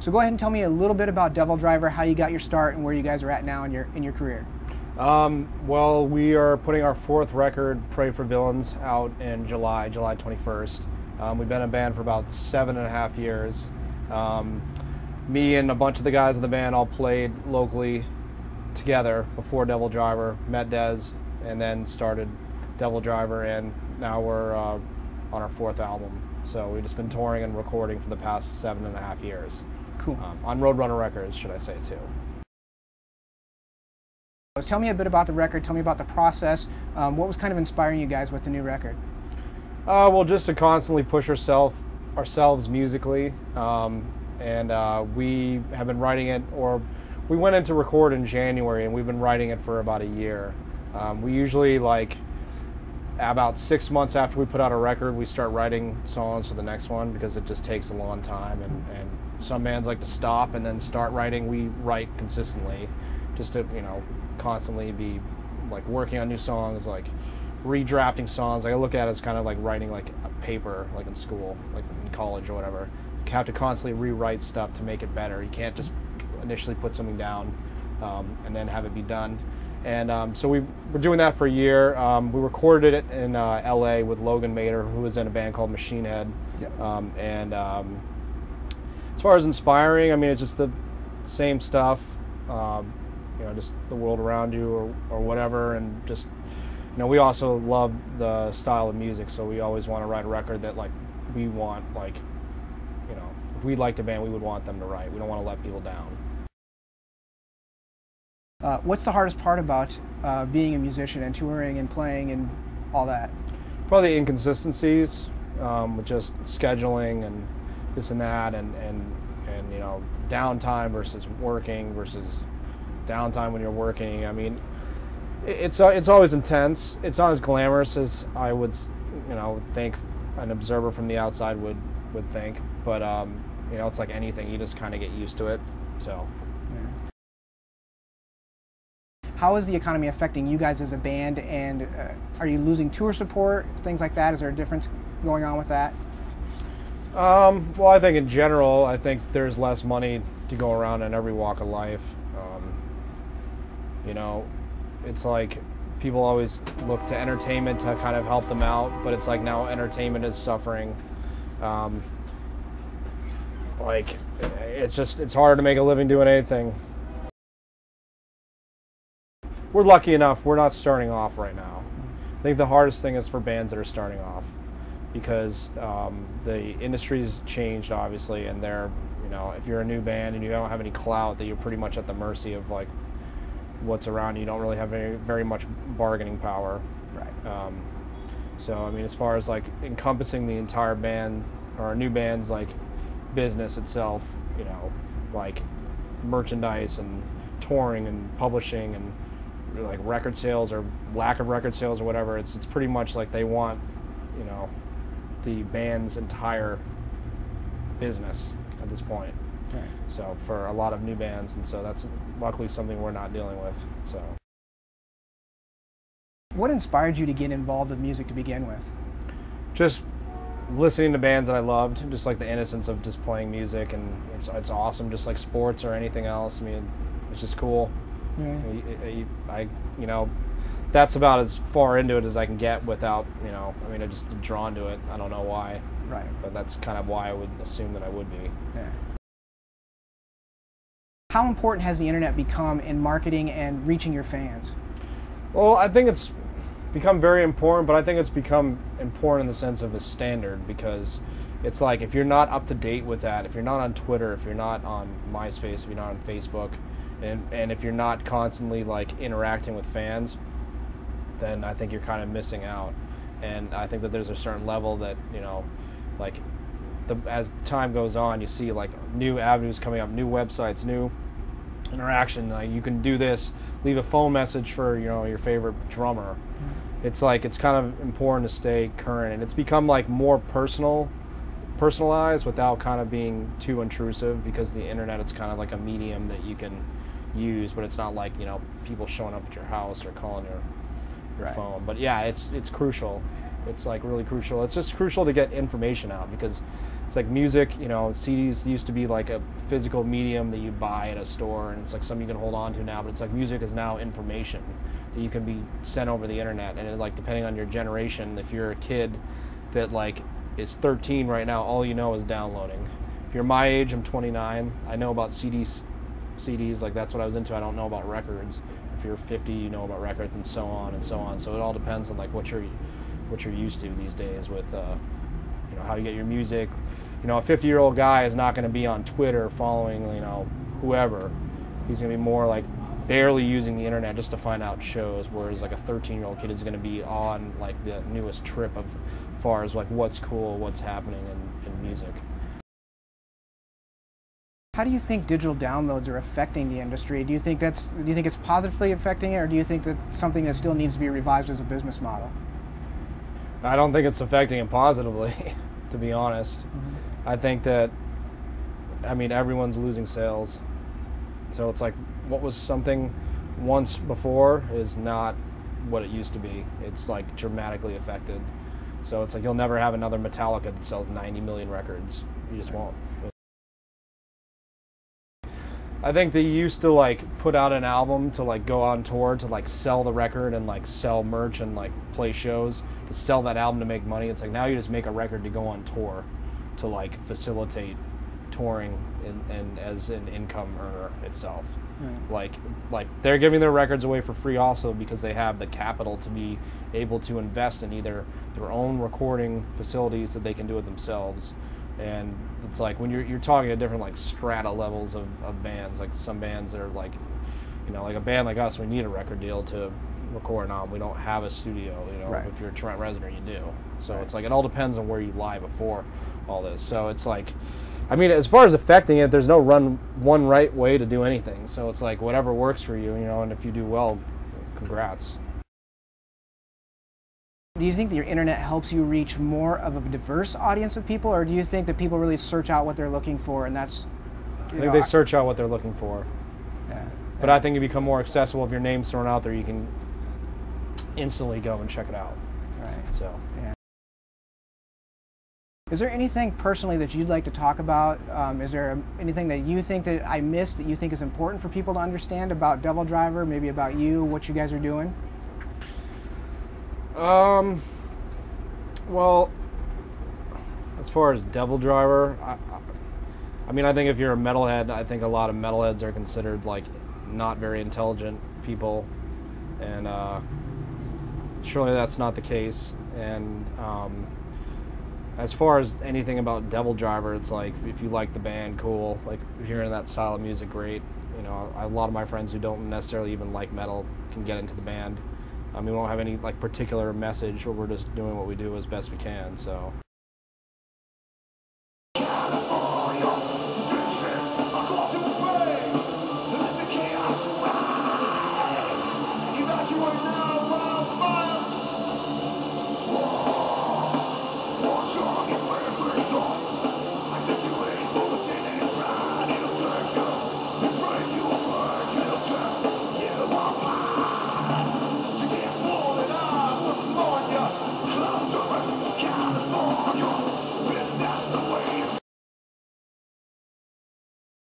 So go ahead and tell me a little bit about DevilDriver, how you got your start, and where you guys are at now in your career. Well, we are putting our 4th record, Pray for Villains, out in July 21st. We've been a band for about 7.5 years. Me and a bunch of the guys in the band all played locally together before DevilDriver, met Dez, and then started DevilDriver, and now we're on our 4th album. So we've just been touring and recording for the past 7.5 years. Cool. On Roadrunner Records, should I say, too. Tell me a bit about the record, tell me about the process. What was kind of inspiring you guys with the new record? Well, just to constantly push ourselves musically, and we have been writing it, or we went into record in January, and we've been writing it for about a year. We usually, like, about 6 months after we put out a record, we start writing songs for the next one, because it just takes a long time, and some bands like to stop and then start writing. We write consistently, just to, you know, constantly be like working on new songs, like redrafting songs. Like, I look at it as kind of like writing like a paper, like in school, like in college or whatever. You have to constantly rewrite stuff to make it better. You can't just initially put something down and then have it be done. And so we're doing that for a year. We recorded it in LA with Logan Mader, who was in a band called Machine Head. Yep. As far as inspiring, I mean, it's just the same stuff, you know, just the world around you or whatever, and just, you know, we also love the style of music, so we always want to write a record that, like, we want, like, you know, if we liked a band, we would want them to write. We don't want to let people down. What's the hardest part about being a musician and touring and playing and all that? Probably the inconsistencies with just scheduling and this and that, and you know, downtime versus working versus downtime when you're working. I mean, it's always intense. It's not as glamorous as I would, you know, think an observer from the outside would think. But you know, it's like anything. You just kind of get used to it. So. Yeah. How is the economy affecting you guys as a band, and are you losing tour support, things like that? Is there a difference going on with that? Well, I think in general, I think there's less money to go around in every walk of life. You know, it's like people always look to entertainment to kind of help them out, but it's like now entertainment is suffering. Like, it's hard to make a living doing anything. We're lucky enough, we're not starting off right now. I think the hardest thing is for bands that are starting off, because the industry's changed, obviously, and they're, you know, if you're a new band and you don't have any clout, that you're pretty much at the mercy of, like, what's around you. You don't really have very much bargaining power. Right. So, I mean, as far as, like, encompassing the entire band, or a new band's, like, business itself, you know, like merchandise and touring and publishing and, like, record sales or lack of record sales or whatever, it's pretty much like they want, you know, the band's entire business at this point. Right. So for a lot of new bands, and so that's luckily something we're not dealing with. So. What inspired you to get involved with music to begin with? Just listening to bands that I loved, just like the innocence of just playing music, and it's awesome, just like sports or anything else. I mean, it's just cool. Yeah. You know, that's about as far into it as I can get without, you know, I mean, I just drawn to it. I don't know why. Right. But that's kind of why I would assume that I would be. Yeah. How important has the internet become in marketing and reaching your fans? Well, I think it's become very important, but I think it's become important in the sense of a standard, because it's like, if you're not up to date with that, if you're not on Twitter, if you're not on MySpace, if you're not on Facebook, and if you're not constantly, like, interacting with fans, then I think you're kind of missing out. And I think that there's a certain level that, you know, like, as time goes on, you see, like, new avenues coming up, new websites, new interaction. Like, you can do this, leave a phone message for, you know, your favorite drummer. It's like, it's kind of important to stay current, and it's become, like, more personalized without kind of being too intrusive, because the internet, it's kind of like a medium that you can use, but it's not like, you know, people showing up at your house or calling your Right. phone. But yeah, it's crucial. It's, like, really crucial. It's just crucial to get information out, because it's like music, you know, CDs used to be like a physical medium that you buy at a store, and it's like something you can hold on to now, but it's like music is now information that you can be sent over the internet, and it, like, depending on your generation, if you're a kid that like is 13 right now, all you know is downloading. If you're my age, I'm 29, I know about CDs, like that's what I was into. I don't know about records. If you're 50, you know about records, and so on and so on. So it all depends on like what you're used to these days with you know, how you get your music. You know, a 50-year-old guy is not going to be on Twitter following, you know, whoever. He's going to be more like barely using the internet just to find out shows, whereas like a 13-year-old kid is going to be on like the newest trip of far as like what's cool, what's happening in music. How do you think digital downloads are affecting the industry? Do you think it's positively affecting it, or do you think that something that still needs to be revised as a business model? I don't think it's affecting it positively, to be honest. Mm-hmm. I think that, I mean, everyone's losing sales. So it's like what was something once before is not what it used to be. It's like dramatically affected. So it's like you'll never have another Metallica that sells 90 million records. You just won't. I think they used to like put out an album to like go on tour to like sell the record and like sell merch and like play shows to sell that album to make money. It's like now you just make a record to go on tour to like facilitate touring and as an income earner itself. Like they're giving their records away for free also because they have the capital to be able to invest in either their own recording facilities that they can do it themselves. And it's like when you're talking at different like strata levels of bands, like some bands that are like, you know, like a band like us, we need a record deal to record on. We don't have a studio, you know. Right. If you're a Trent resident, you do. So Right. It's like it all depends on where you lie before all this. So it's like, I mean, as far as affecting it, there's no one right way to do anything. So it's like whatever works for you, you know, and if you do well, congrats. Do you think that your internet helps you reach more of a diverse audience of people, or do you think that people really search out what they're looking for, and that's... I think they search out what they're looking for. Yeah. But I think you become more accessible if your name's thrown out there. You can instantly go and check it out. Right. So. Yeah. Is there anything personally that you'd like to talk about? Is there anything that you think that I missed that you think is important for people to understand about DevilDriver, maybe about you, what you guys are doing? Well, as far as DevilDriver, I mean, I think if you're a metalhead, I think a lot of metalheads are considered like not very intelligent people, and surely that's not the case. And as far as anything about DevilDriver, it's like if you like the band, cool. Like hearing that style of music, great. You know, a lot of my friends who don't necessarily even like metal can get into the band. We won't have any like particular message, but we're just doing what we do as best we can. So.